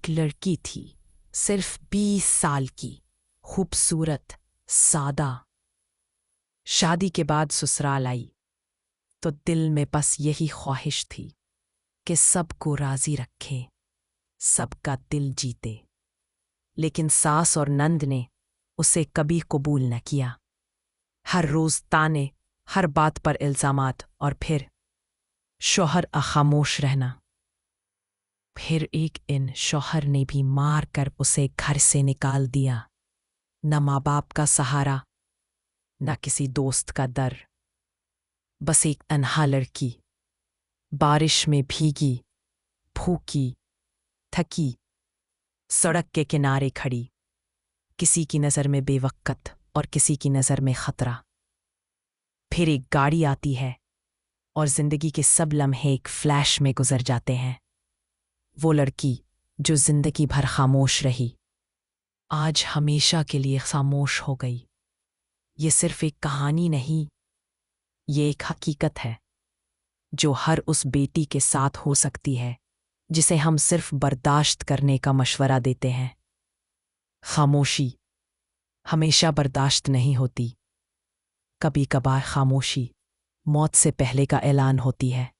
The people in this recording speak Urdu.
ایک لڑکی تھی، صرف 20 سال کی، خوبصورت، سادہ۔ شادی کے بعد سسرال آئی تو دل میں بس یہی خواہش تھی کہ سب کو راضی رکھے، سب کا دل جیتے۔ لیکن ساس اور نند نے اسے کبھی قبول نہ کیا۔ ہر روز تانے، ہر بات پر الزامات، اور پھر شوہر خاموش رہنا۔ پھر ایک دن شوہر نے بھی مار کر اسے گھر سے نکال دیا۔ نہ ماں باپ کا سہارا، نہ کسی دوست کا در، بس ایک تنہا لڑکی، بارش میں بھیگی، بھوکی، تھکی، سڑک کے کنارے کھڑی، کسی کی نظر میں بے وقت اور کسی کی نظر میں خطرہ۔ پھر ایک گاڑی آتی ہے اور زندگی کے سب لمحے ایک فلیش میں گزر جاتے ہیں۔ وہ لڑکی جو زندگی بھر خاموش رہی، آج ہمیشہ کے لیے خاموش ہو گئی۔ یہ صرف ایک کہانی نہیں، یہ ایک حقیقت ہے جو ہر اس بیٹی کے ساتھ ہو سکتی ہے جسے ہم صرف برداشت کرنے کا مشورہ دیتے ہیں۔ خاموشی ہمیشہ برداشت نہیں ہوتی، کبھی کبھار خاموشی موت سے پہلے کا اعلان ہوتی ہے۔